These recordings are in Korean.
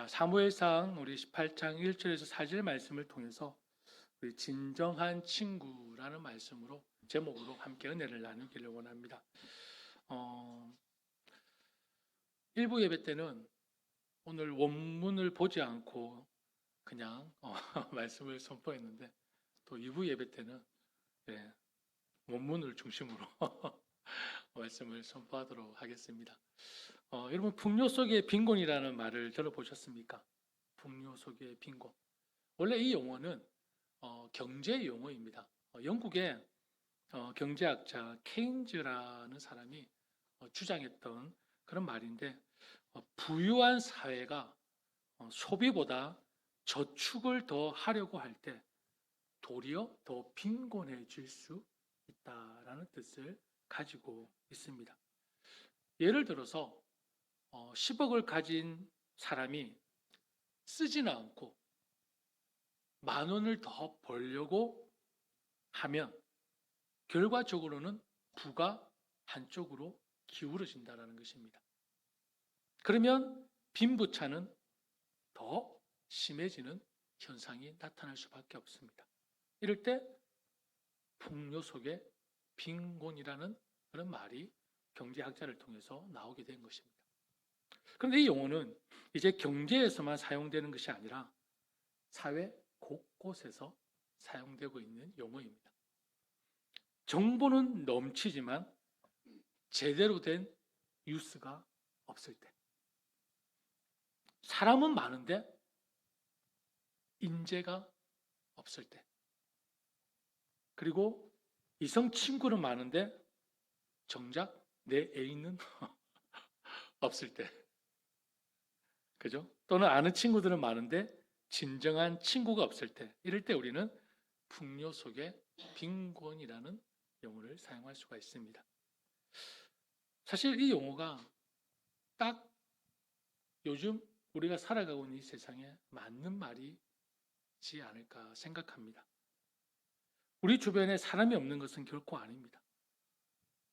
자, 사무엘상 우리 18장 1절에서 4절 말씀을 통해서 우리 진정한 친구라는 말씀으로 제목으로 함께 은혜를 나누기를 원합니다. 일부 예배 때는 오늘 원문을 보지 않고 그냥 말씀을 선포했는데 또 2부 예배 때는 원문을 중심으로 말씀을 선포하도록 하겠습니다. 여러분 풍요 속의 빈곤이라는 말을 들어보셨습니까? 풍요 속의 빈곤. 원래 이 용어는 경제 용어입니다. 영국의 경제학자 케인즈라는 사람이 주장했던 그런 말인데 부유한 사회가 소비보다 저축을 더 하려고 할 때 도리어 더 빈곤해질 수 있다라는 뜻을 가지고 있습니다. 예를 들어서 10억을 가진 사람이 쓰지는 않고 10,000원을 더 벌려고 하면 결과적으로는 부가 한쪽으로 기울어진다는 것입니다. 그러면 빈부차는 더 심해지는 현상이 나타날 수밖에 없습니다. 이럴 때 풍요 속에 빈곤이라는 그런 말이 경제학자를 통해서 나오게 된 것입니다. 그런데 이 용어는 이제 경제에서만 사용되는 것이 아니라 사회 곳곳에서 사용되고 있는 용어입니다. 정보는 넘치지만 제대로 된 뉴스가 없을 때, 사람은 많은데 인재가 없을 때, 그리고 이성 친구는 많은데 정작 내 애인은 없을 때, 그죠? 또는 아는 친구들은 많은데 진정한 친구가 없을 때, 이럴 때 우리는 풍요 속에 빈곤이라는 용어를 사용할 수가 있습니다. 사실 이 용어가 딱 요즘 우리가 살아가고 있는 이 세상에 맞는 말이지 않을까 생각합니다. 우리 주변에 사람이 없는 것은 결코 아닙니다.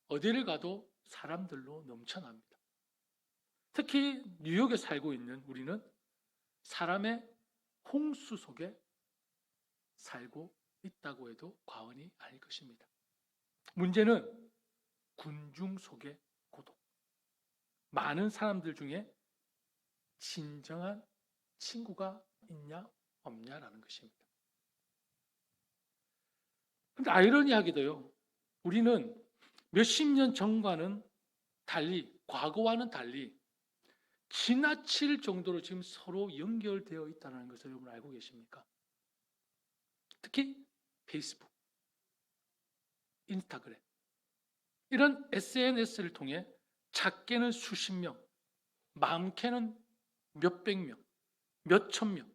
어디를 가도 사람들로 넘쳐납니다. 특히 뉴욕에 살고 있는 우리는 사람의 홍수 속에 살고 있다고 해도 과언이 아닐 것입니다. 문제는 군중 속의 고독. 많은 사람들 중에 진정한 친구가 있냐 없냐라는 것입니다. 그런데 아이러니하게도요, 우리는 몇십 년 전과는 달리, 과거와는 달리 지나칠 정도로 지금 서로 연결되어 있다는 것을 여러분 알고 계십니까? 특히 페이스북, 인스타그램, 이런 SNS를 통해 작게는 수십 명, 많게는 몇백 명, 몇천 명,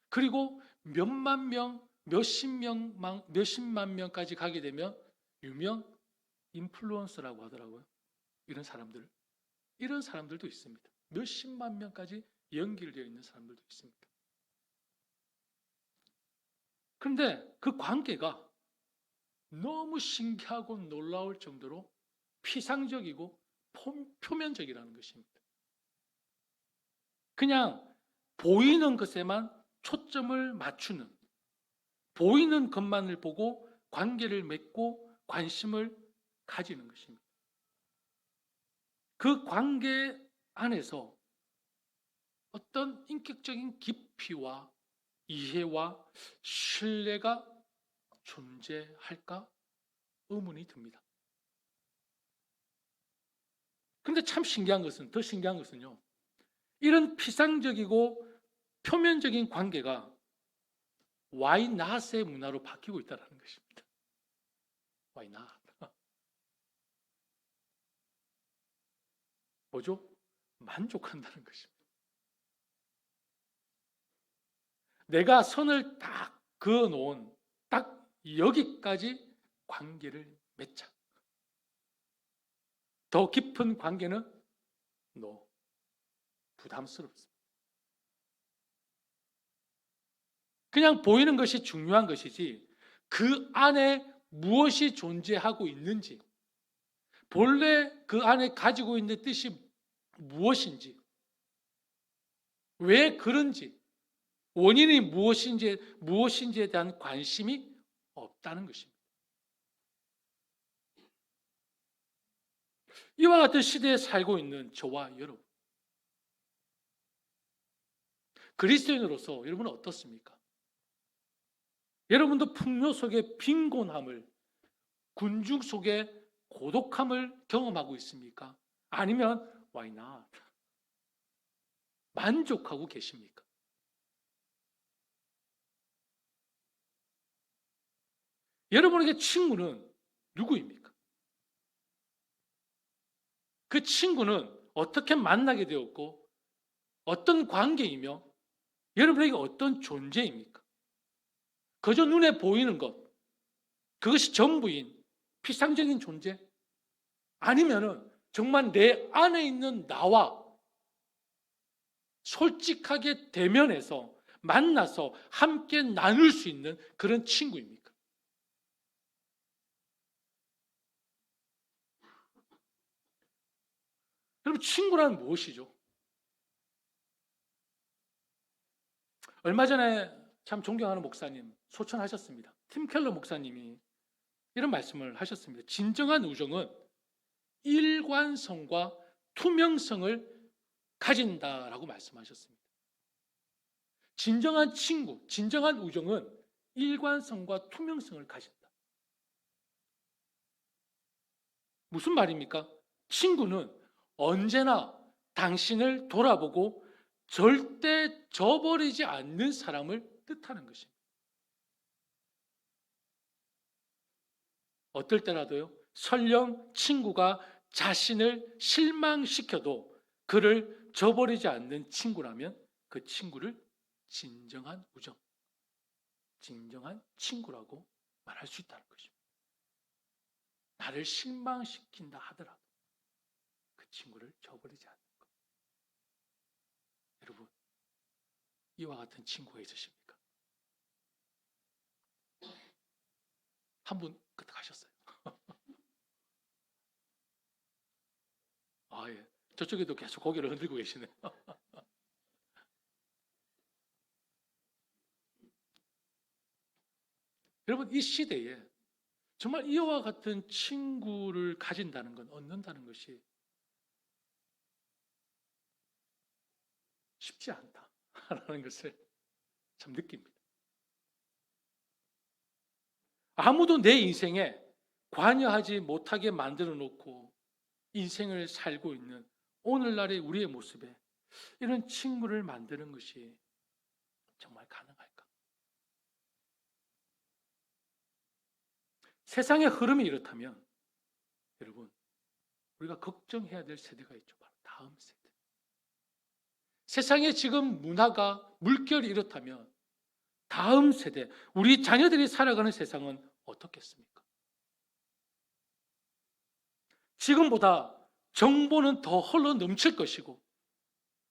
그리고 몇만 명, 몇십만 명까지 가게 되면 유명 인플루언서라고 하더라고요. 이런 사람들도 있습니다. 몇십만 명까지 연결되어 있는 사람들도 있습니다. 그런데 그 관계가 너무 신기하고 놀라울 정도로 피상적이고 표면적이라는 것입니다. 그냥 보이는 것에만 초점을 맞추는, 보이는 것만을 보고 관계를 맺고 관심을 가지는 것입니다. 그 관계 안에서 어떤 인격적인 깊이와 이해와 신뢰가 존재할까 의문이 듭니다. 그런데 참 더 신기한 것은요, 이런 피상적이고 표면적인 관계가 Why not의 문화로 바뀌고 있다는 것입니다. Why not? 뭐죠? 만족한다는 것입니다. 내가 선을 딱 그어놓은 딱 여기까지 관계를 맺자. 더 깊은 관계는 부담스럽습니다. 그냥 보이는 것이 중요한 것이지 그 안에 무엇이 존재하고 있는지, 본래 그 안에 가지고 있는 뜻이 무엇인지, 왜 그런지, 원인이 무엇인지에 대한 관심이 없다는 것입니다. 이와 같은 시대에 살고 있는 저와 여러분, 그리스도인으로서 여러분은 어떻습니까? 여러분도 풍요 속의 빈곤함을, 군중 속의 고독함을 경험하고 있습니까? 아니면 why not? 만족하고 계십니까? 여러분에게 친구는 누구입니까? 그 친구는 어떻게 만나게 되었고 어떤 관계이며 여러분에게 어떤 존재입니까? 그저 눈에 보이는 것, 그것이 전부인 피상적인 존재? 아니면은 정말 내 안에 있는 나와 솔직하게 대면해서 만나서 함께 나눌 수 있는 그런 친구입니까? 여러분, 친구란 무엇이죠? 얼마 전에 참 존경하는 목사님 소천하셨습니다. 팀 켈러 목사님이 이런 말씀을 하셨습니다. 진정한 우정은 일관성과 투명성을 가진다라고 말씀하셨습니다. 진정한 친구, 진정한 우정은 일관성과 투명성을 가진다. 무슨 말입니까? 친구는 언제나 당신을 돌아보고 절대 저버리지 않는 사람을 뜻하는 것입니다. 어떨 때라도요, 설령 친구가 자신을 실망시켜도 그를 저버리지 않는 친구라면 그 친구를 진정한 우정, 진정한 친구라고 말할 수 있다는 것입니다. 나를 실망시킨다 하더라도 그 친구를 저버리지 않는 것. 여러분, 이와 같은 친구가 있으십니까? 한 분 그때 가셨어요. 아, 예. 저쪽에도 계속 고개를 흔들고 계시네요. 여러분, 이 시대에 정말 이와 같은 친구를 가진다는 건, 얻는다는 것이 쉽지 않다라는 것을 참 느낍니다. 아무도 내 인생에 관여하지 못하게 만들어 놓고 인생을 살고 있는 오늘날의 우리의 모습에 이런 친구를 만드는 것이 정말 가능할까? 세상의 흐름이 이렇다면 여러분, 우리가 걱정해야 될 세대가 있죠. 바로 다음 세대. 세상의 지금 문화가 물결이 이렇다면 다음 세대, 우리 자녀들이 살아가는 세상은 어떻겠습니까? 지금보다 정보는 더 흘러 넘칠 것이고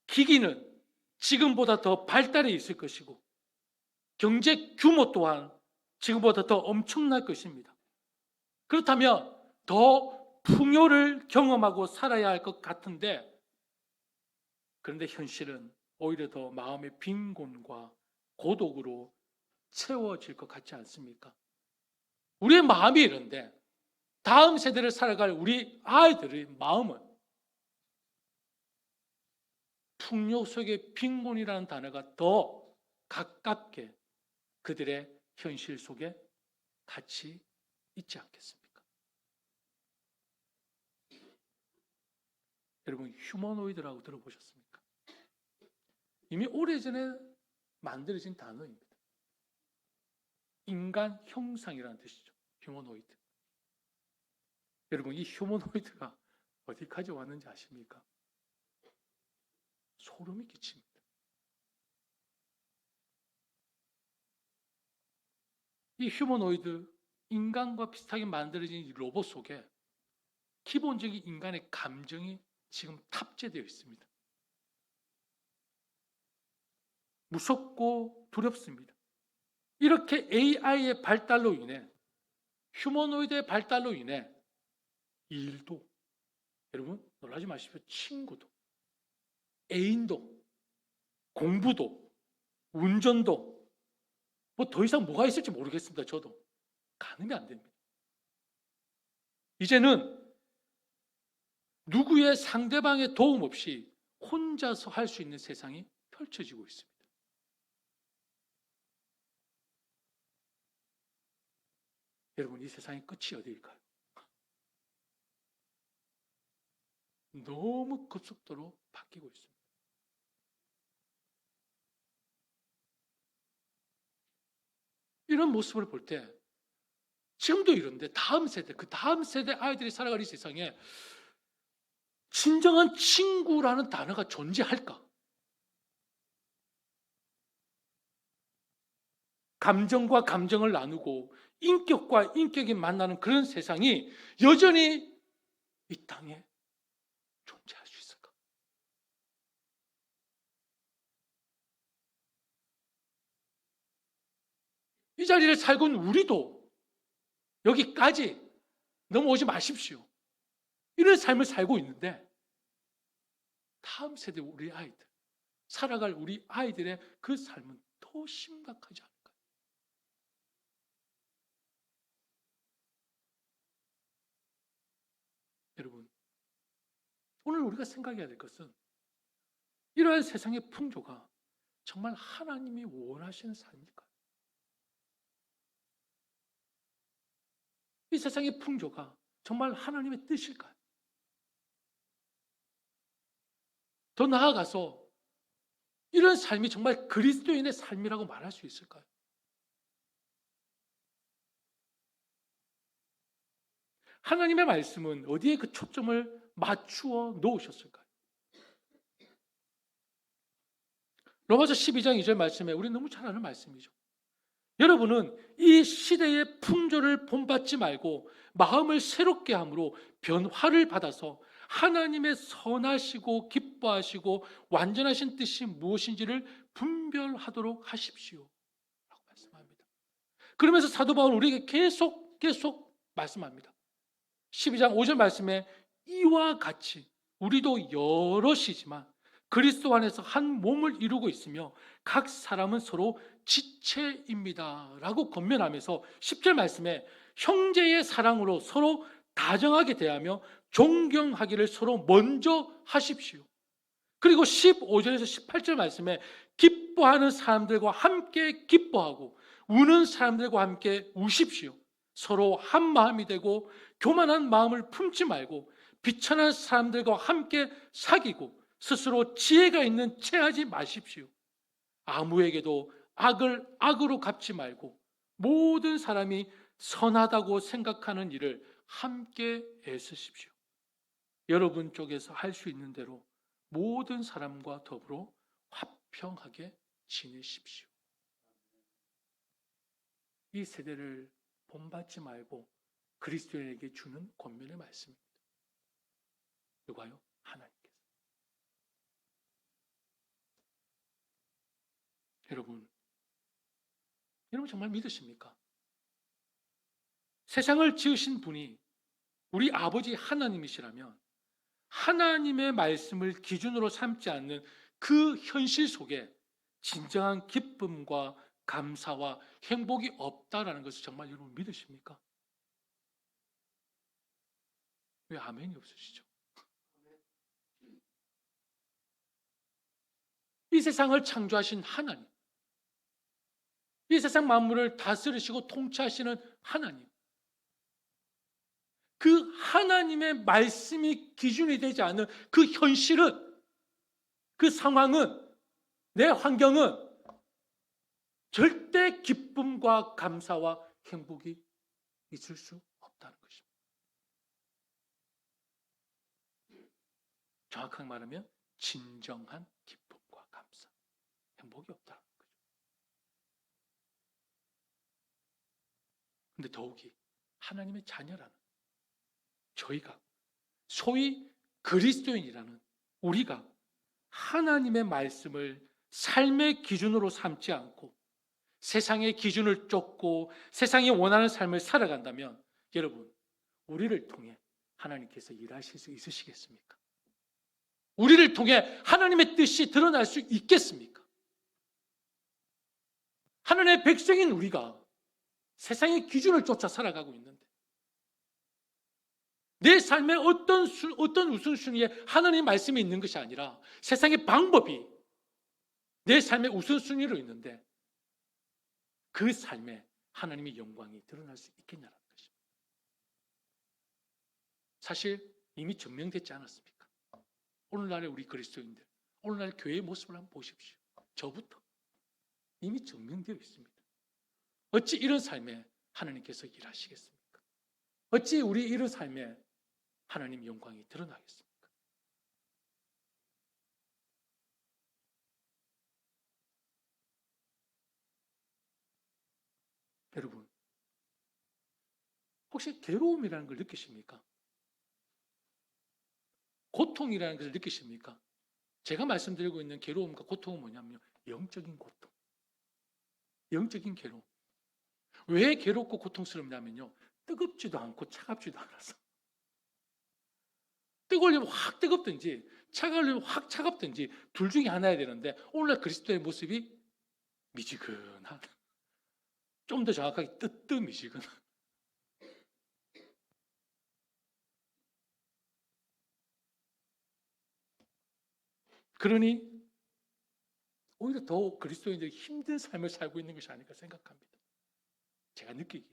기기는 지금보다 더 발달해 있을 것이고 경제 규모 또한 지금보다 더 엄청날 것입니다. 그렇다면 더 풍요를 경험하고 살아야 할 것 같은데, 그런데 현실은 오히려 더 마음의 빈곤과 고독으로 채워질 것 같지 않습니까? 우리의 마음이 이런데 다음 세대를 살아갈 우리 아이들의 마음은 풍요 속의 빈곤이라는 단어가 더 가깝게 그들의 현실 속에 같이 있지 않겠습니까? 여러분, 휴머노이드라고 들어보셨습니까? 이미 오래전에 만들어진 단어입니다. 인간 형상이라는 뜻이죠. 휴머노이드. 여러분, 이 휴머노이드가 어디까지 왔는지 아십니까? 소름이 끼칩니다. 이 휴머노이드, 인간과 비슷하게 만들어진 이 로봇 속에 기본적인 인간의 감정이 지금 탑재되어 있습니다. 무섭고 두렵습니다. 이렇게 AI의 발달로 인해, 휴머노이드의 발달로 인해 일도, 여러분 놀라지 마십시오. 친구도, 애인도 공부도, 운전도, 뭐 더 이상 뭐가 있을지 모르겠습니다. 저도 가늠이 안 됩니다. 이제는 누구의 상대방의 도움 없이 혼자서 할 수 있는 세상이 펼쳐지고 있습니다. 여러분, 이 세상의 끝이 어디일까요? 너무 급속도로 바뀌고 있습니다. 이런 모습을 볼 때 지금도 이런데 다음 세대, 그 다음 세대 아이들이 살아갈 이 세상에 진정한 친구라는 단어가 존재할까? 감정과 감정을 나누고 인격과 인격이 만나는 그런 세상이 여전히 이 땅에 존재할 수 있을까? 이 자리를 살고 있는 우리도 여기까지 넘어오지 마십시오. 이런 삶을 살고 있는데 다음 세대 우리 아이들, 살아갈 우리 아이들의 그 삶은 더 심각하지 않을까요? 여러분, 오늘 우리가 생각해야 될 것은 이러한 세상의 풍조가 정말 하나님이 원하시는 삶일까요? 이 세상의 풍조가 정말 하나님의 뜻일까요? 더 나아가서 이런 삶이 정말 그리스도인의 삶이라고 말할 수 있을까요? 하나님의 말씀은 어디에 그 초점을 맞추어 놓으셨을까요? 로마서 12장 2절 말씀에 우리 너무 잘 아는 말씀이죠. 여러분은 이 시대의 풍조를 본받지 말고 마음을 새롭게 함으로 변화를 받아서 하나님의 선하시고 기뻐하시고 완전하신 뜻이 무엇인지를 분별하도록 하십시오 라고 말씀합니다. 그러면서 사도 바울은 우리에게 계속 말씀합니다. 12장 5절 말씀에 이와 같이 우리도 여럿이지만 그리스도 안에서 한 몸을 이루고 있으며 각 사람은 서로 지체입니다 라고 권면하면서 10절 말씀에 형제의 사랑으로 서로 다정하게 대하며 존경하기를 서로 먼저 하십시오. 그리고 15절에서 18절 말씀에 기뻐하는 사람들과 함께 기뻐하고 우는 사람들과 함께 우십시오. 서로 한 마음이 되고 교만한 마음을 품지 말고 비천한 사람들과 함께 사귀고 스스로 지혜가 있는 체하지 마십시오. 아무에게도 악을 악으로 갚지 말고 모든 사람이 선하다고 생각하는 일을 함께 애쓰십시오. 여러분 쪽에서 할 수 있는 대로 모든 사람과 더불어 화평하게 지내십시오. 이 세대를 본받지 말고 그리스도인에게 주는 권면의 말씀입니다. 누가요? 하나님께서. 여러분 정말 믿으십니까? 세상을 지으신 분이 우리 아버지 하나님이시라면 하나님의 말씀을 기준으로 삼지 않는 그 현실 속에 진정한 기쁨과 감사와 행복이 없다라는 것을 정말 여러분 믿으십니까? 왜 아멘이 없으시죠? 이 세상을 창조하신 하나님, 이 세상 만물을 다스리시고 통치하시는 하나님, 그 하나님의 말씀이 기준이 되지 않는 그 현실은, 그 상황은, 내 환경은 절대 기쁨과 감사와 행복이 있을 수 없다는 것입니다. 정확하게 말하면 진정한 기쁨과 감사, 행복이 없다는 거죠. 근데 더욱이 하나님의 자녀라는 저희가, 소위 그리스도인이라는 우리가 하나님의 말씀을 삶의 기준으로 삼지 않고 세상의 기준을 쫓고 세상이 원하는 삶을 살아간다면 여러분, 우리를 통해 하나님께서 일하실 수 있으시겠습니까? 우리를 통해 하나님의 뜻이 드러날 수 있겠습니까? 하나님의 백성인 우리가 세상의 기준을 쫓아 살아가고 있는데 내 삶에 어떤 우선순위에 하나님 말씀이 있는 것이 아니라 세상의 방법이 내 삶의 우선순위로 있는데 그 삶에 하나님의 영광이 드러날 수 있겠냐는 것입니다. 사실 이미 증명됐지 않았습니까? 오늘날의 우리 그리스도인들, 오늘날 교회의 모습을 한번 보십시오. 저부터 이미 증명되어 있습니다. 어찌 이런 삶에 하나님께서 일하시겠습니까? 어찌 우리 이런 삶에 하나님 영광이 드러나겠습니까? 여러분, 혹시 괴로움이라는 걸 느끼십니까? 고통이라는 것을 느끼십니까? 제가 말씀드리고 있는 괴로움과 고통은 뭐냐면요, 영적인 고통, 영적인 괴로움. 왜 괴롭고 고통스럽냐면요, 뜨겁지도 않고 차갑지도 않아서. 뜨거우려면 확 뜨겁든지 차가우려면 확 차갑든지 둘 중에 하나야 되는데 오늘날 그리스도의 모습이 미지근한, 좀 더 정확하게 뜨뜻미지근한. 그러니 오히려 더 그리스도인들이 힘든 삶을 살고 있는 것이 아닐까 생각합니다. 제가 느끼기에.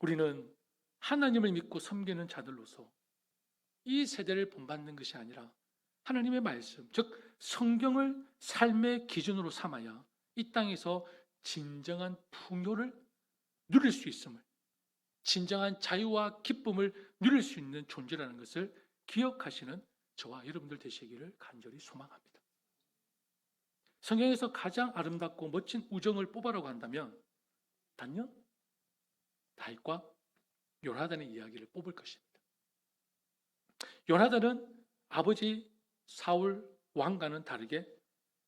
우리는 하나님을 믿고 섬기는 자들로서 이 세대를 본받는 것이 아니라 하나님의 말씀, 즉 성경을 삶의 기준으로 삼아야 이 땅에서 진정한 풍요를 누릴 수 있음을, 진정한 자유와 기쁨을 누릴 수 있는 존재라는 것을 기억하시는 저와 여러분들 되시기를 간절히 소망합니다. 성경에서 가장 아름답고 멋진 우정을 뽑아라고 한다면 단연 다윗과 요나단의 이야기를 뽑을 것입니다. 요나단은 아버지 사울 왕과는 다르게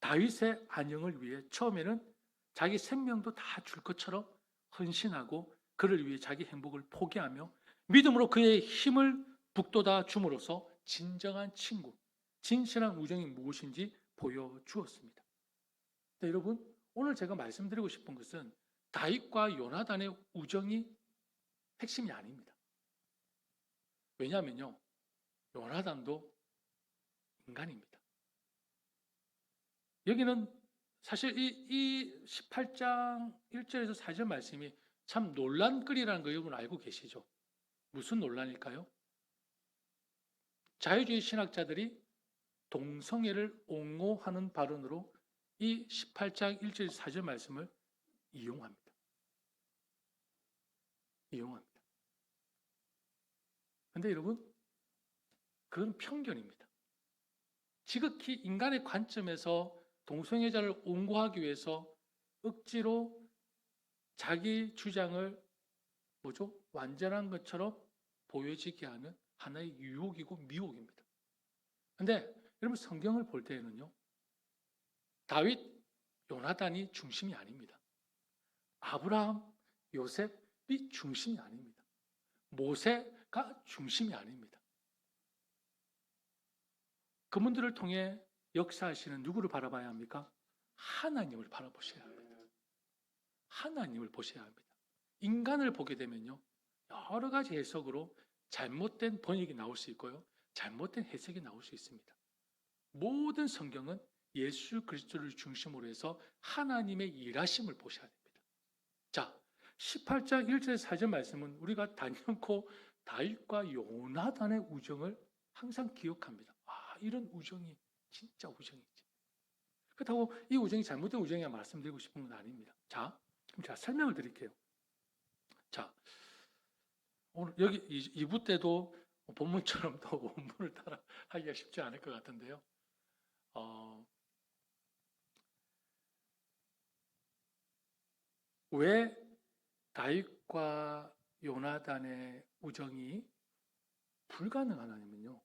다윗의 안녕을 위해 처음에는 자기 생명도 다 줄 것처럼 헌신하고 그를 위해 자기 행복을 포기하며 믿음으로 그의 힘을 북돋아 줌으로써 진정한 친구, 진실한 우정이 무엇인지 보여주었습니다. 네, 여러분, 오늘 제가 말씀드리고 싶은 것은 다윗과 요나단의 우정이 핵심이 아닙니다. 왜냐하면요, 요나단도 인간입니다. 여기는 사실 이 18장 1절에서 4절 말씀이 참 논란거리라는 거 여러분 알고 계시죠? 무슨 논란일까요? 자유주의 신학자들이 동성애를 옹호하는 발언으로 이 18장 1절 4절 말씀을 이용합니다. 그런데 여러분, 그건 편견입니다. 지극히 인간의 관점에서 동성애자를 옹호하기 위해서 억지로 자기 주장을 완전한 것처럼 보여지게 하는 하나의 유혹이고 미혹입니다. 그런데 여러분, 성경을 볼 때에는요, 다윗, 요나단이 중심이 아닙니다. 아브라함, 요셉이 중심이 아닙니다. 모세가 중심이 아닙니다. 그분들을 통해 역사하시는 누구를 바라봐야 합니까? 하나님을 바라보셔야 합니다. 하나님을 보셔야 합니다. 인간을 보게 되면요, 여러 가지 해석으로 잘못된 번역이 나올 수 있고요, 잘못된 해석이 나올 수 있습니다. 모든 성경은 예수 그리스도를 중심으로 해서 하나님의 일하심을 보셔야 됩니다. 자, 18장 1절에서 4절 말씀은 우리가 단연코 다윗과 요나단의 우정을 항상 기억합니다. 아, 이런 우정이 진짜 우정이지. 그렇다고 이 우정이 잘못된 우정이야 말씀드리고 싶은 건 아닙니다. 자, 그럼 제가 설명을 드릴게요. 자, 오늘 여기 2부 때도 본문처럼 더 원문을 따라 하기가 쉽지 않을 것 같은데요. 왜 다윗과 요나단의 우정이 불가능하냐면요,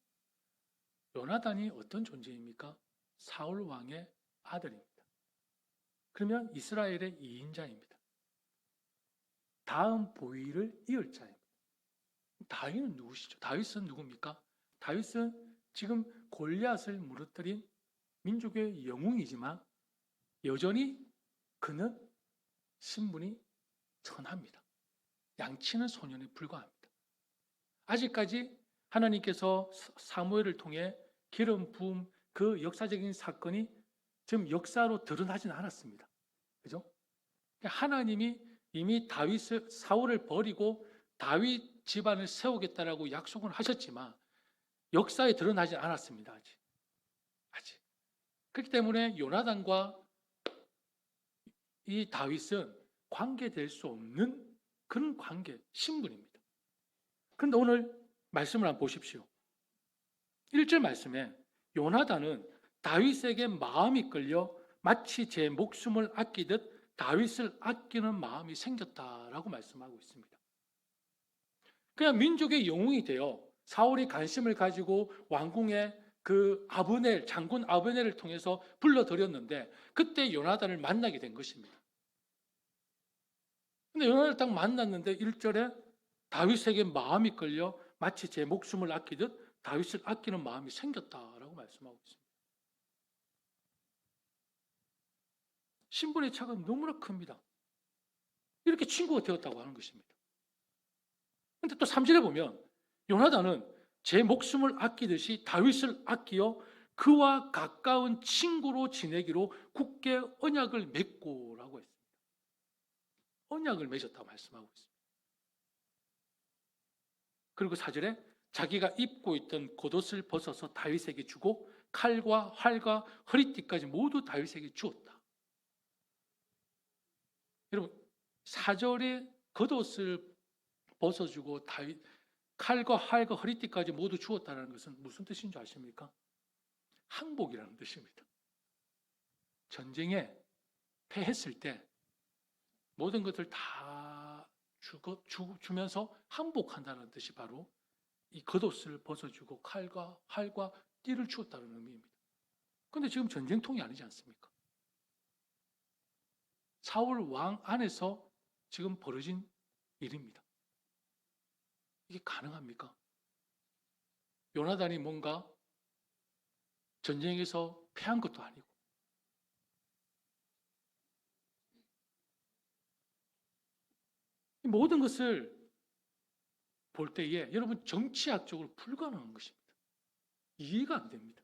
요나단이 어떤 존재입니까? 사울 왕의 아들입니다. 그러면 이스라엘의 2인자입니다. 다음 보위를 이을 자입니다. 다윗은 누구시죠? 다윗은 누굽니까? 다윗은 지금 골리앗을 무너뜨린 민족의 영웅이지만 여전히 그는 신분이 천합니다. 양치는 소년에 불과합니다. 아직까지 하나님께서 사무엘을 통해 기름 부음 그 역사적인 사건이 지금 역사로 드러나지는 않았습니다. 그죠? 하나님이 이미 사울을 버리고 다윗 집안을 세우겠다라고 약속을 하셨지만 역사에 드러나지 않았습니다. 아직. 그렇기 때문에 요나단과 이 다윗은 관계될 수 없는 그런 관계, 신분입니다. 그런데 오늘 말씀을 한번 보십시오. 1절 말씀에 요나단은 다윗에게 마음이 끌려 마치 제 목숨을 아끼듯 다윗을 아끼는 마음이 생겼다라고 말씀하고 있습니다. 그냥 민족의 영웅이 되어 사울이 관심을 가지고 왕궁에 그 장군 아브넬을 통해서 불러들였는데 그때 요나단을 만나게 된 것입니다. 근데 요나단을 딱 만났는데 1절에 다윗에게 마음이 끌려 마치 제 목숨을 아끼듯 다윗을 아끼는 마음이 생겼다라고 말씀하고 있습니다. 신분의 차가 너무나 큽니다. 이렇게 친구가 되었다고 하는 것입니다. 근데 또 3절에 보면 요나단은 제 목숨을 아끼듯이 다윗을 아끼어 그와 가까운 친구로 지내기로 굳게 언약을 맺고라고 했습니다. 언약을 맺었다고 말씀하고 있습니다. 그리고 4절에 자기가 입고 있던 겉옷을 벗어서 다윗에게 주고 칼과 활과 허리띠까지 모두 다윗에게 주었다. 여러분 4절에 겉옷을 벗어주고 칼과 활과 허리띠까지 모두 주었다는 것은 무슨 뜻인 줄 아십니까? 항복이라는 뜻입니다. 전쟁에 패했을 때 모든 것을 다 주면서 항복한다는 뜻이 바로 이 겉옷을 벗어주고 칼과 활과 띠를 주었다는 의미입니다. 그런데 지금 전쟁통이 아니지 않습니까? 사울 왕 안에서 지금 벌어진 일입니다. 이게 가능합니까? 요나단이 뭔가 전쟁에서 패한 것도 아니고 이 모든 것을 볼 때에 여러분 정치학적으로 불가능한 것입니다. 이해가 안 됩니다.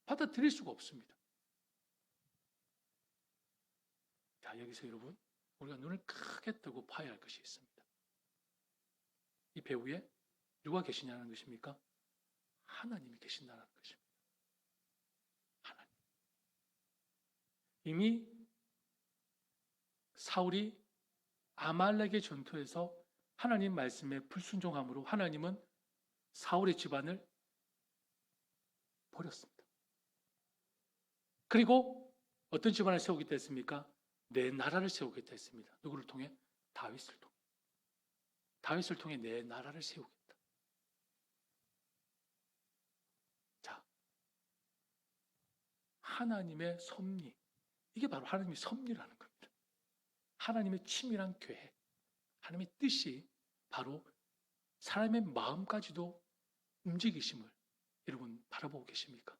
받아들일 수가 없습니다. 자, 여기서 여러분 우리가 눈을 크게 뜨고 봐야 할 것이 있습니다. 이 배후에 누가 계시냐는 것입니까? 하나님이 계신다는 것입니다. 하나님. 이미 사울이 아말렉의 전투에서 하나님 말씀에 불순종함으로 하나님은 사울의 집안을 버렸습니다. 그리고 어떤 집안을 세우겠다 했습니까? 내 나라를 세우겠다 했습니다. 누구를 통해? 다윗을 통해. 다윗을 통해 내 나라를 세우겠다. 자, 하나님의 섭리. 이게 바로 하나님의 섭리라는 겁니다. 하나님의 치밀한 계획, 하나님의 뜻이 바로 사람의 마음까지도 움직이심을 여러분 바라보고 계십니까?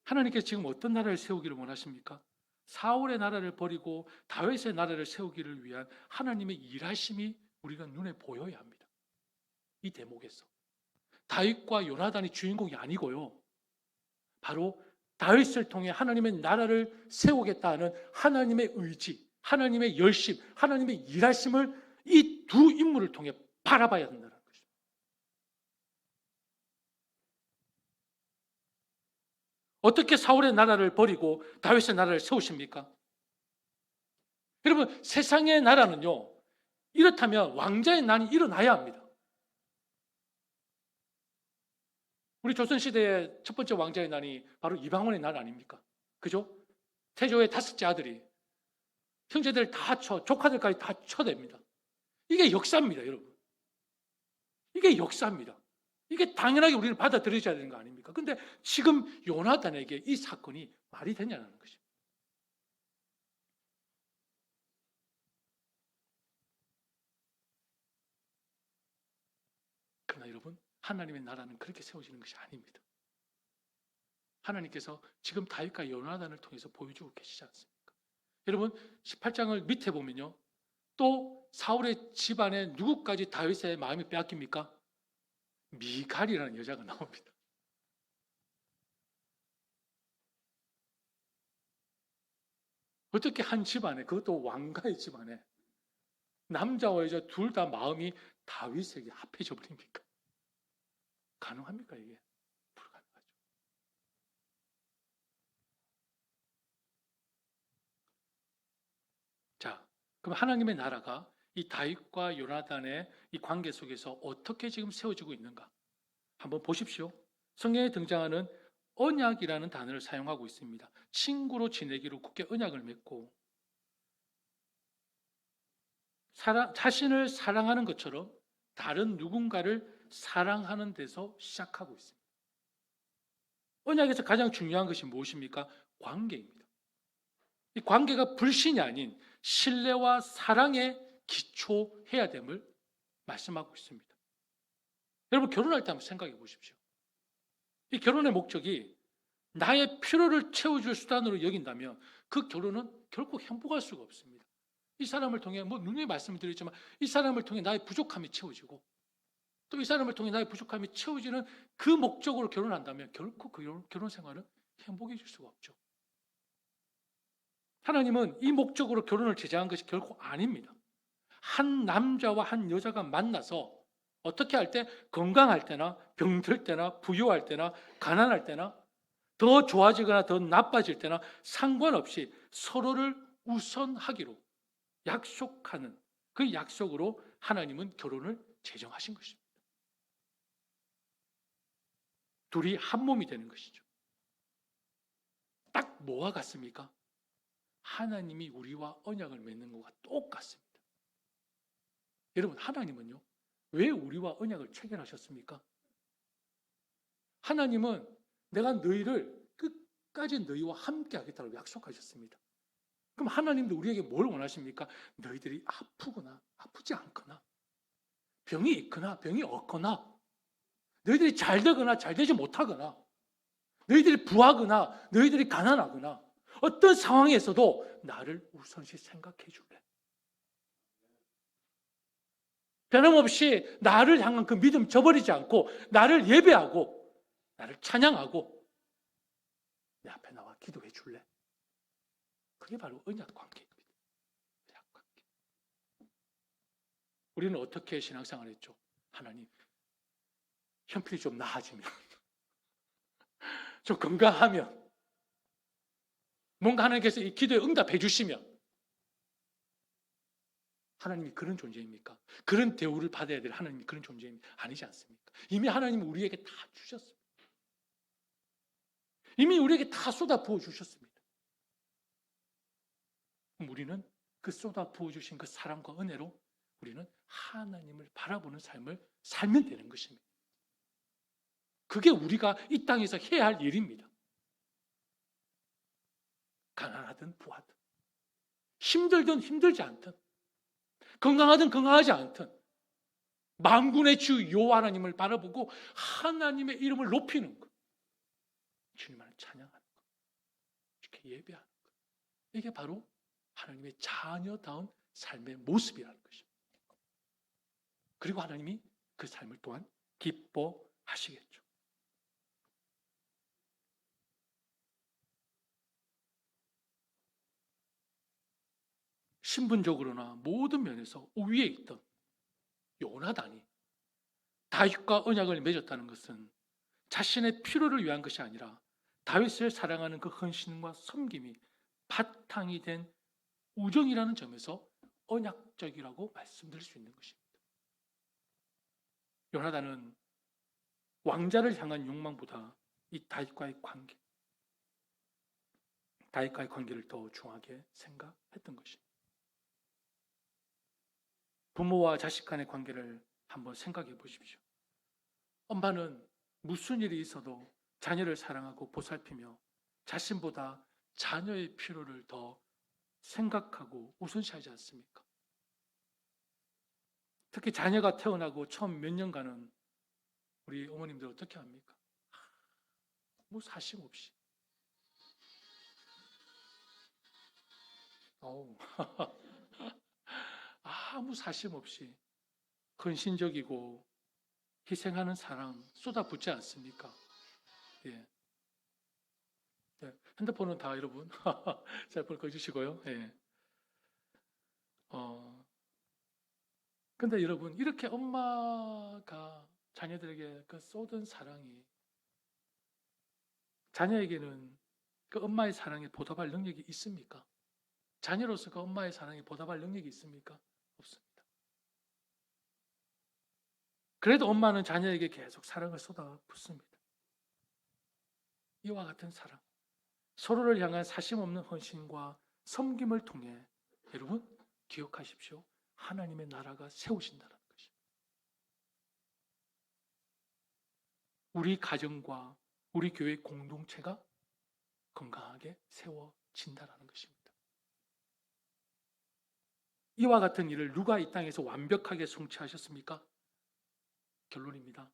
하나님께서 지금 어떤 나라를 세우기를 원하십니까? 사울의 나라를 버리고 다윗의 나라를 세우기를 위한 하나님의 일하심이 우리가 눈에 보여야 합니다. 이 대목에서 다윗과 요나단이 주인공이 아니고요. 바로 다윗을 통해 하나님의 나라를 세우겠다는 하나님의 의지, 하나님의 열심, 하나님의 일하심을 이 두 인물을 통해 바라봐야 된다는 것입니다. 어떻게 사울의 나라를 버리고 다윗의 나라를 세우십니까? 여러분, 세상의 나라는요, 이렇다면 왕자의 난이 일어나야 합니다. 우리 조선시대의 첫 번째 왕자의 난이 바로 이방원의 난 아닙니까? 그죠? 태조의 5째 아들이 형제들 다 조카들까지 다 쳐댑니다. 이게 역사입니다, 여러분. 이게 역사입니다. 이게 당연하게 우리는 받아들여야 되는 거 아닙니까? 근데 지금 요나단에게 이 사건이 말이 되냐는 것입니다. 그러나 여러분, 하나님의 나라는 그렇게 세워지는 것이 아닙니다. 하나님께서 지금 다윗과 요나단을 통해서 보여주고 계시지 않습니까? 여러분 18장을 밑에 보면요. 또 사울의 집안에 누구까지 다윗의 마음이 빼앗깁니까? 미갈이라는 여자가 나옵니다. 어떻게 한 집안에, 그것도 왕가의 집안에 남자와 여자 둘 다 마음이 다윗에게 합해져 버립니까? 가능합니까 이게? 불가능하죠. 자, 그럼 하나님의 나라가 이 다윗과 요나단의 이 관계 속에서 어떻게 지금 세워지고 있는가? 한번 보십시오. 성경에 등장하는 언약이라는 단어를 사용하고 있습니다. 친구로 지내기로 굳게 언약을 맺고 자신을 사랑하는 것처럼 다른 누군가를 사랑하는 데서 시작하고 있습니다. 언약에서 가장 중요한 것이 무엇입니까? 관계입니다. 이 관계가 불신이 아닌 신뢰와 사랑에 기초해야 됨을 말씀하고 있습니다. 여러분 결혼할 때 한번 생각해 보십시오. 이 결혼의 목적이 나의 필요를 채워줄 수단으로 여긴다면 그 결혼은 결코 행복할 수가 없습니다. 이 사람을 통해 누누이 말씀드렸지만 이 사람을 통해 나의 부족함이 채워지고 또 이 사람을 통해 나의 부족함이 채워지는 그 목적으로 결혼한다면 결코 그 결혼 생활은 행복해질 수가 없죠. 하나님은 이 목적으로 결혼을 제정한 것이 결코 아닙니다. 한 남자와 한 여자가 만나서 어떻게 할 때 건강할 때나 병들 때나 부유할 때나 가난할 때나 더 좋아지거나 더 나빠질 때나 상관없이 서로를 우선하기로 약속하는 그 약속으로 하나님은 결혼을 제정하신 것입니다. 둘이 한 몸이 되는 것이죠. 딱 뭐와 같습니까? 하나님이 우리와 언약을 맺는 것과 똑같습니다. 여러분 하나님은요 왜 우리와 언약을 체결하셨습니까? 하나님은 내가 너희를 끝까지 너희와 함께 하겠다고 약속하셨습니다. 그럼 하나님도 우리에게 뭘 원하십니까? 너희들이 아프거나 아프지 않거나 병이 있거나 병이 없거나 너희들이 잘 되거나 잘 되지 못하거나 너희들이 부하거나 너희들이 가난하거나 어떤 상황에서도 나를 우선시 생각해 줄래? 변함없이 나를 향한 그 믿음 저버리지 않고 나를 예배하고 나를 찬양하고 내 앞에 나와 기도해 줄래? 그게 바로 언약 관계입니다. 언약 관계. 우리는 어떻게 신앙생활을 했죠? 하나님, 현필이 좀 나아지면 좀 건강하면 뭔가 하나님께서 이 기도에 응답해 주시면 하나님이 그런 존재입니까? 그런 대우를 받아야 될 하나님이 그런 존재입니까? 아니지 않습니까? 이미 하나님은 우리에게 다 주셨습니다. 이미 우리에게 다 쏟아 부어 주셨습니다. 그럼 우리는 그 쏟아 부어 주신 그 사랑과 은혜로 우리는 하나님을 바라보는 삶을 살면 되는 것입니다. 그게 우리가 이 땅에서 해야 할 일입니다. 가난하든 부하든 힘들든 힘들지 않든 건강하든 건강하지 않든 만군의 주 여호와 하나님을 바라보고 하나님의 이름을 높이는 것, 주님을 찬양하는 것, 이렇게 예배하는 것, 이게 바로 하나님의 자녀다운 삶의 모습이라는 것입니다. 그리고 하나님이 그 삶을 또한 기뻐하시겠죠. 신분적으로나 모든 면에서 우위에 있던 요나단이 다윗과 언약을 맺었다는 것은 자신의 필요를 위한 것이 아니라 다윗을 사랑하는 그 헌신과 섬김이 바탕이 된 우정이라는 점에서 언약적이라고 말씀드릴 수 있는 것입니다. 요나단은 왕자를 향한 욕망보다 이 다윗과의 관계를 더 중하게 생각했던 것입니다. 부모와 자식 간의 관계를 한번 생각해 보십시오. 엄마는 무슨 일이 있어도 자녀를 사랑하고 보살피며 자신보다 자녀의 필요를 더 생각하고 우선시하지 않습니까? 특히 자녀가 태어나고 처음 몇 년간은 우리 어머님들 어떻게 합니까? 아무 사심 없이. 어우, 아무 사심 없이 헌신적이고 희생하는 사랑 쏟아붓지 않습니까? 예. 예. 핸드폰은 다 여러분 잘 꺼주시고요. 예. 근데 여러분 이렇게 엄마가 자녀들에게 그 쏟은 사랑이 자녀에게는 그 엄마의 사랑에 보답할 능력이 있습니까? 자녀로서 그 엄마의 사랑에 보답할 능력이 있습니까? 없습니다. 그래도 엄마는 자녀에게 계속 사랑을 쏟아붓습니다. 이와 같은 사랑, 서로를 향한 사심 없는 헌신과 섬김을 통해 여러분 기억하십시오. 하나님의 나라가 세우신다는 것입니다. 우리 가정과 우리 교회 공동체가 건강하게 세워진다는 것입니다. 이와 같은 일을 누가 이 땅에서 완벽하게 성취하셨습니까? 결론입니다.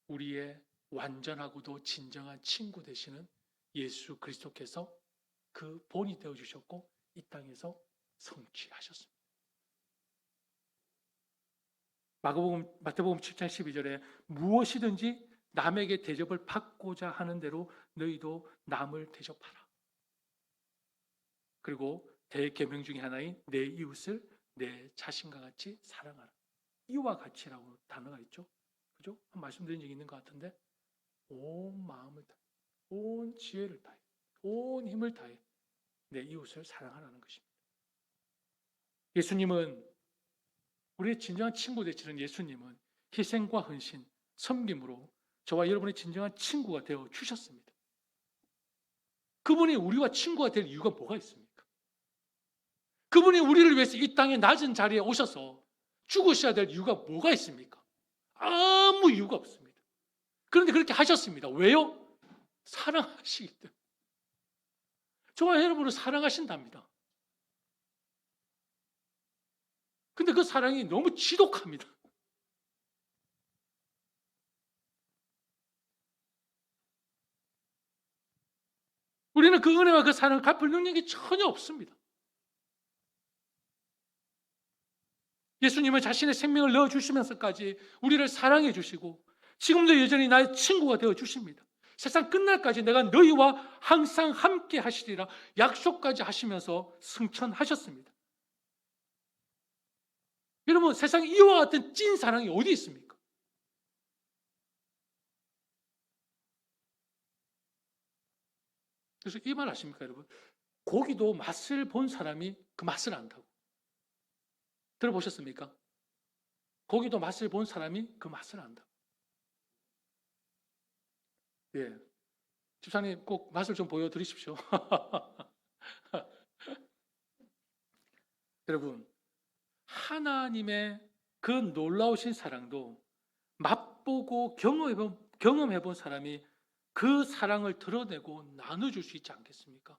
우리의 완전하고도 진정한 친구 되시는 예수 그리스도께서 그 본이 되어주셨고 이 땅에서 성취하셨습니다. 마태복음 7장 12절에 무엇이든지 남에게 대접을 받고자 하는 대로 너희도 남을 대접하라. 그리고 대계명 중에 하나인 내 이웃을 내 자신과 같이 사랑하라. 이와 같이라고 단어가 있죠. 그죠? 한 말씀드린 적이 있는 것 같은데 온 마음을 다해, 온 지혜를 다해, 온 힘을 다해 내 이웃을 사랑하라는 것입니다. 예수님은 우리의 진정한 친구 되시는 예수님은 희생과 헌신, 섬김으로 저와 여러분의 진정한 친구가 되어 주셨습니다. 그분이 우리와 친구가 될 이유가 뭐가 있습니까? 그분이 우리를 위해서 이 땅의 낮은 자리에 오셔서 죽으셔야 될 이유가 뭐가 있습니까? 아무 이유가 없습니다. 그런데 그렇게 하셨습니다. 왜요? 사랑하시기 때문에. 저와 여러분을 사랑하신답니다. 근데 그 사랑이 너무 지독합니다. 우리는 그 은혜와 그 사랑을 갚을 능력이 전혀 없습니다. 예수님은 자신의 생명을 넣어주시면서까지 우리를 사랑해 주시고 지금도 여전히 나의 친구가 되어 주십니다. 세상 끝날까지 내가 너희와 항상 함께 하시리라 약속까지 하시면서 승천하셨습니다. 여러분 세상에 이와 같은 찐 사랑이 어디 있습니까? 그래서 이 말 아십니까 여러분? 고기도 맛을 본 사람이 그 맛을 안다고. 들어보셨습니까? 고기도 맛을 본 사람이 그 맛을 안다고. 예. 집사님 꼭 맛을 좀 보여드리십시오. 여러분 하나님의 그 놀라우신 사랑도 맛보고 경험해본 사람이 그 사랑을 드러내고 나눠줄 수 있지 않겠습니까?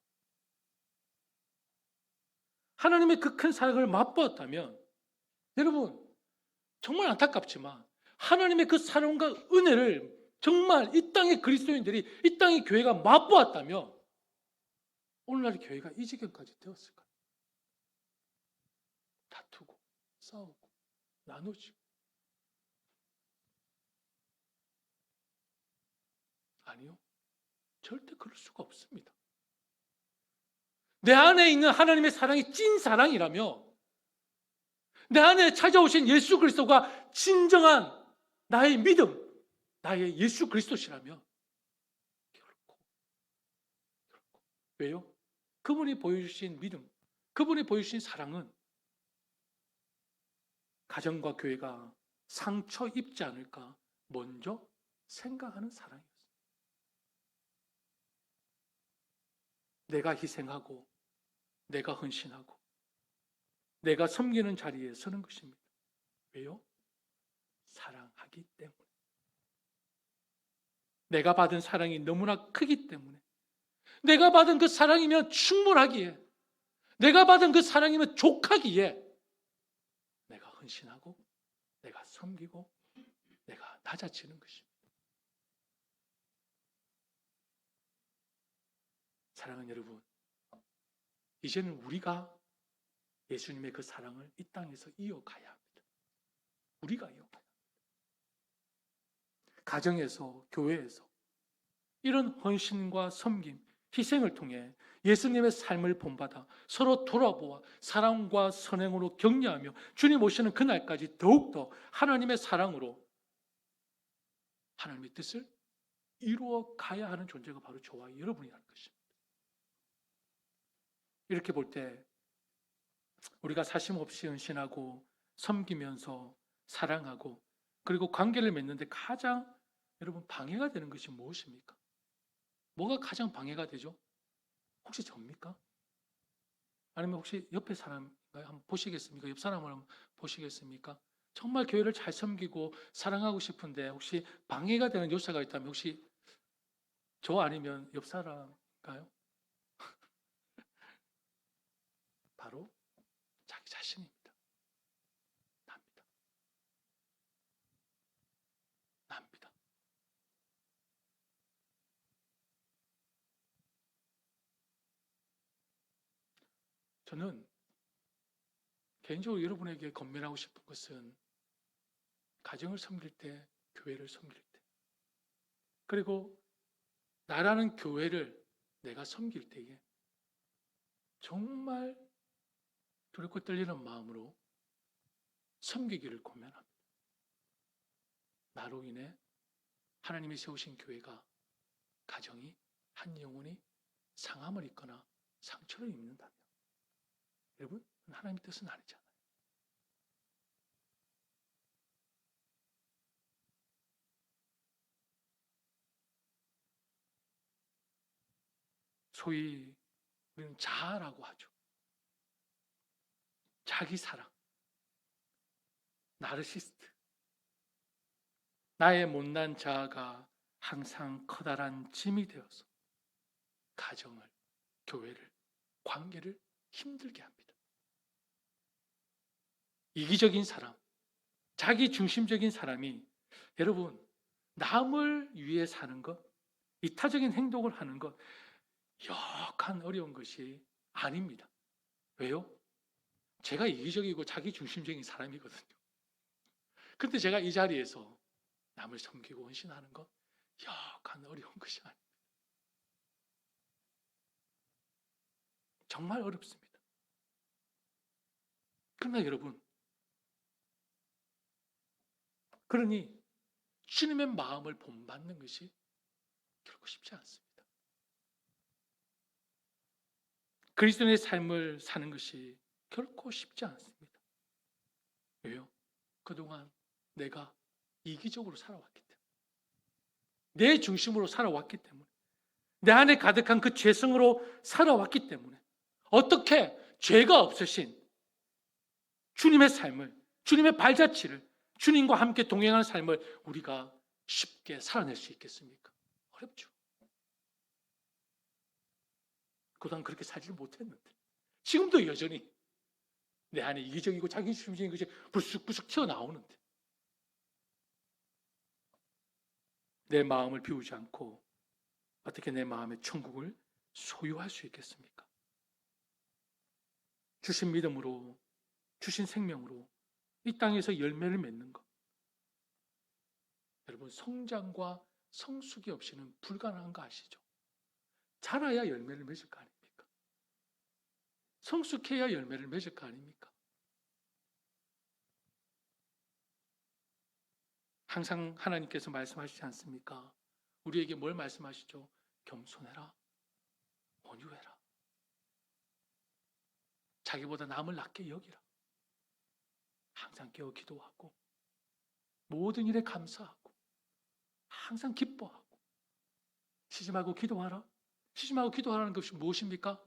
하나님의 그 큰 사랑을 맛보았다면 여러분 정말 안타깝지만 하나님의 그 사랑과 은혜를 정말 이 땅의 그리스도인들이 이 땅의 교회가 맛보았다면 오늘날 교회가 이 지경까지 되었을까요? 다투고 싸우고 나누지고 아니요. 절대 그럴 수가 없습니다. 내 안에 있는 하나님의 사랑이 찐 사랑이라며 내 안에 찾아오신 예수 그리스도가 진정한 나의 믿음, 나의 예수 그리스도시라면 결코. 왜요? 그분이 보여주신 믿음, 그분이 보여주신 사랑은 가정과 교회가 상처 입지 않을까 먼저 생각하는 사랑이었어요. 내가 희생하고 내가 헌신하고 내가 섬기는 자리에 서는 것입니다. 왜요? 사랑하기 때문에. 내가 받은 사랑이 너무나 크기 때문에. 내가 받은 그 사랑이면 충분하기에, 내가 받은 그 사랑이면 족하기에 내가 헌신하고 내가 섬기고 내가 낮아지는 것입니다. 사랑하는 여러분, 이제는 우리가 예수님의 그 사랑을 이 땅에서 이어가야 합니다. 우리가 이어가야 합니다. 가정에서, 교회에서 이런 헌신과 섬김, 희생을 통해 예수님의 삶을 본받아 서로 돌아보아 사랑과 선행으로 격려하며 주님 오시는 그날까지 더욱더 하나님의 사랑으로 하나님의 뜻을 이루어 가야 하는 존재가 바로 저와 여러분이라는 것입니다. 이렇게 볼 때 우리가 사심없이 헌신하고 섬기면서 사랑하고 그리고 관계를 맺는데 가장 여러분 방해가 되는 것이 무엇입니까? 뭐가 가장 방해가 되죠? 혹시 접니까? 아니면 혹시 옆에 사람인가요? 한번 보시겠습니까? 옆 사람을 한번 보시겠습니까? 정말 교회를 잘 섬기고 사랑하고 싶은데 혹시 방해가 되는 요소가 있다면 혹시 저 아니면 옆 사람인가요? 바로 자기 자신입니다. 납니다. 납니다. 저는 개인적으로 여러분에게 권면하고 싶은 것은 가정을 섬길 때, 교회를 섬길 때, 그리고 나라는 교회를 내가 섬길 때에 정말 두렵고 떨리는 마음으로 섬기기를 권면합니다. 나로 인해 하나님이 세우신 교회가, 가정이, 한 영혼이 상함을 입거나 상처를 입는다면 여러분, 하나님의 뜻은 아니잖아요. 소위 우리는 자아라고 하죠. 자기 사랑, 나르시스트. 나의 못난 자아가 항상 커다란 짐이 되어서 가정을, 교회를, 관계를 힘들게 합니다. 이기적인 사람, 자기 중심적인 사람이 여러분 남을 위해 사는 것, 이타적인 행동을 하는 것 역한 어려운 것이 아닙니다. 왜요? 제가 이기적이고 자기 중심적인 사람이거든요. 근데 제가 이 자리에서 남을 섬기고 헌신하는 것 역한 어려운 것이 아닙니다. 정말 어렵습니다. 그러나 여러분, 그러니 주님의 마음을 본받는 것이 결코 쉽지 않습니다. 그리스도인의 삶을 사는 것이 결코 쉽지 않습니다. 왜요? 그동안 내가 이기적으로 살아왔기 때문에, 내 중심으로 살아왔기 때문에, 내 안에 가득한 그 죄성으로 살아왔기 때문에 어떻게 죄가 없으신 주님의 삶을, 주님의 발자취를, 주님과 함께 동행하는 삶을 우리가 쉽게 살아낼 수 있겠습니까? 어렵죠. 그동안 그렇게 살지를 못했는데 지금도 여전히 내 안에 이기적이고 자기중심적인 것이 불쑥불쑥 튀어나오는데 내 마음을 비우지 않고 어떻게 내 마음의 천국을 소유할 수 있겠습니까? 주신 믿음으로, 주신 생명으로 이 땅에서 열매를 맺는 것, 여러분 성장과 성숙이 없이는 불가능한 거 아시죠? 자라야 열매를 맺을 거 아닙니까? 성숙해야 열매를 맺을 거 아닙니까? 항상 하나님께서 말씀하시지 않습니까? 우리에게 뭘 말씀하시죠? 겸손해라, 온유해라, 자기보다 남을 낮게 여기라, 항상 깨어 기도하고 모든 일에 감사하고 항상 기뻐하고 쉬지 말고 기도하라. 쉬지 말고 기도하라는 것이 무엇입니까?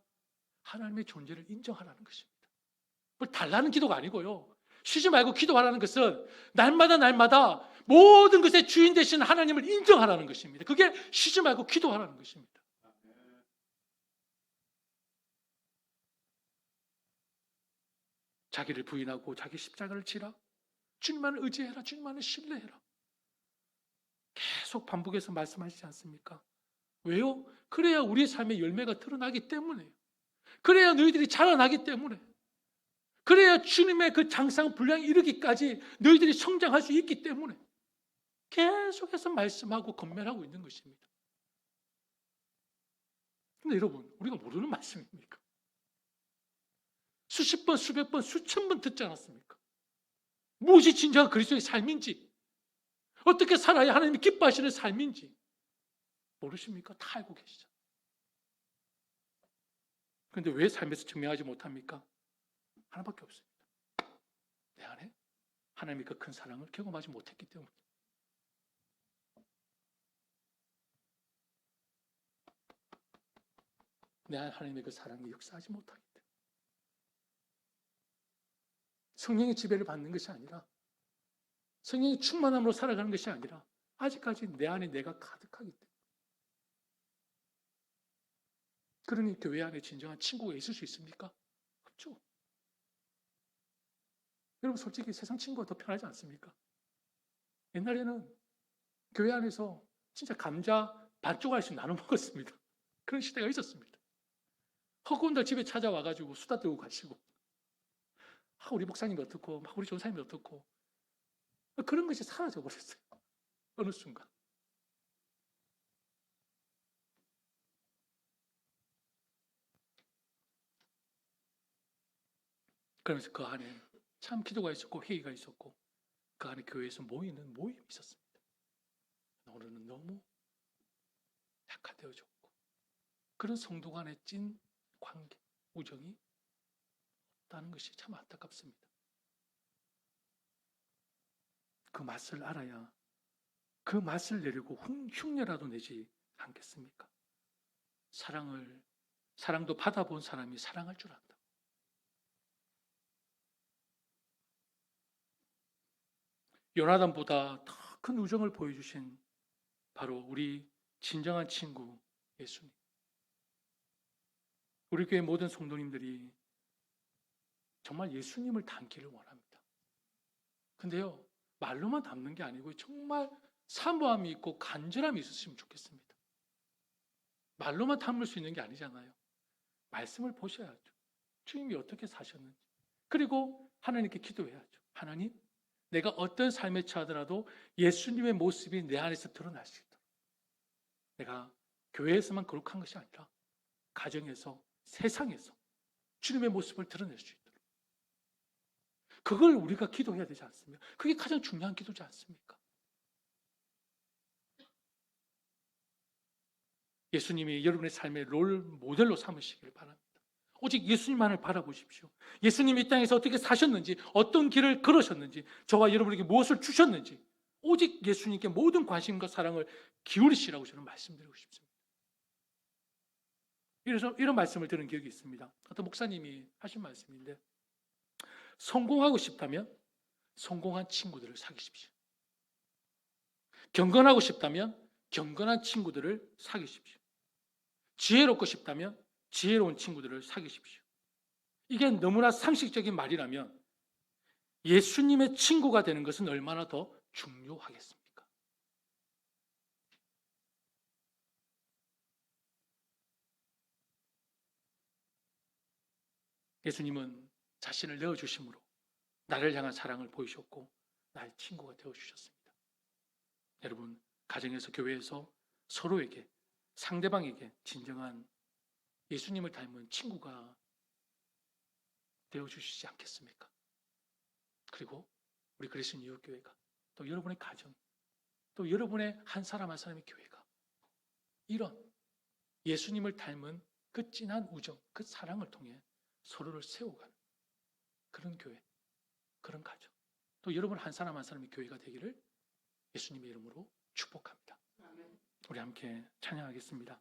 하나님의 존재를 인정하라는 것입니다. 뭘 달라는 기도가 아니고요. 쉬지 말고 기도하라는 것은 날마다 모든 것의 주인 되신 하나님을 인정하라는 것입니다. 그게 쉬지 말고 기도하라는 것입니다. 자기를 부인하고 자기 십자가를 지라. 주님만을 의지해라. 주님만을 신뢰해라. 계속 반복해서 말씀하시지 않습니까? 왜요? 그래야 우리의 삶의 열매가 드러나기 때문에요. 그래야 너희들이 자라나기 때문에. 그래야 주님의 그 장상 분량에 이르기까지 너희들이 성장할 수 있기 때문에 계속해서 말씀하고 건면하고 있는 것입니다. 근데 여러분, 우리가 모르는 말씀입니까? 수십 번, 수백 번, 수천 번 듣지 않았습니까? 무엇이 진정한 그리스도의 삶인지, 어떻게 살아야 하나님이 기뻐하시는 삶인지 모르십니까? 다 알고 계시죠. 그런데 왜 삶에서 증명하지 못합니까? 하나밖에 없습니다. 내 안에 하나님의 그 큰 사랑을 경험하지 못했기 때문에. 내 안에 하나님의 그 사랑이 역사하지 못하기 때문에. 성령의 지배를 받는 것이 아니라, 성령의 충만함으로 살아가는 것이 아니라 아직까지 내 안에 내가 가득하기 때문에. 그러니 교회 안에 진정한 친구가 있을 수 있습니까? 없죠. 여러분, 솔직히 세상 친구가 더 편하지 않습니까? 옛날에는 교회 안에서 진짜 감자 반쪽 알씩 나눠 먹었습니다. 그런 시대가 있었습니다. 허구운들 집에 찾아와가지고 수다 떨고 가시고, 우리 목사님이 어떻고, 우리 전사님이 어떻고, 그런 것이 사라져 버렸어요. 어느 순간. 그러면서 그 안에 참 기도가 있었고 회의가 있었고 그 안에 교회에서 모이는 모임이 있었습니다. 오늘은 너무 약화되어졌고 그런 성도 간의 찐 관계, 우정이 없다는 것이 참 안타깝습니다. 그 맛을 알아야 그 맛을 내려고 흉내라도 내지 않겠습니까? 사랑도 받아본 사람이 사랑할 줄 안다. 요나단보다 더 큰 우정을 보여주신 바로 우리 진정한 친구 예수님. 우리 교회 모든 성도님들이 정말 예수님을 닮기를 원합니다. 근데요, 말로만 닮는 게 아니고 정말 사모함이 있고 간절함이 있으시면 좋겠습니다. 말로만 닮을 수 있는 게 아니잖아요. 말씀을 보셔야죠. 주님이 어떻게 사셨는지. 그리고 하나님께 기도해야죠. 하나님, 내가 어떤 삶에 처하더라도 예수님의 모습이 내 안에서 드러날 수 있도록. 내가 교회에서만 거룩한 것이 아니라 가정에서, 세상에서 주님의 모습을 드러낼 수 있도록. 그걸 우리가 기도해야 되지 않습니까? 그게 가장 중요한 기도지 않습니까? 예수님이 여러분의 삶의 롤 모델로 삼으시길 바랍니다. 오직 예수님만을 바라보십시오. 예수님이 이 땅에서 어떻게 사셨는지, 어떤 길을 걸으셨는지, 저와 여러분에게 무엇을 주셨는지 오직 예수님께 모든 관심과 사랑을 기울이시라고 저는 말씀드리고 싶습니다. 그래서 이런 말씀을 들은 기억이 있습니다. 어떤 목사님이 하신 말씀인데, 성공하고 싶다면 성공한 친구들을 사귀십시오. 경건하고 싶다면 경건한 친구들을 사귀십시오. 지혜롭고 싶다면 지혜로운 친구들을 사귀십시오. 이게 너무나 상식적인 말이라면 예수님의 친구가 되는 것은 얼마나 더 중요하겠습니까? 예수님은 자신을 내어주심으로 나를 향한 사랑을 보이셨고 나의 친구가 되어주셨습니다. 여러분, 가정에서, 교회에서 서로에게, 상대방에게 진정한 예수님을 닮은 친구가 되어주시지 않겠습니까? 그리고 우리 그리스도인 이웃교회가, 또 여러분의 가정, 또 여러분의 한 사람 한 사람의 교회가 이런 예수님을 닮은 그 진한 우정, 그 사랑을 통해 서로를 세워가는 그런 교회, 그런 가정, 또 여러분 한 사람 한 사람의 교회가 되기를 예수님의 이름으로 축복합니다. 우리 함께 찬양하겠습니다.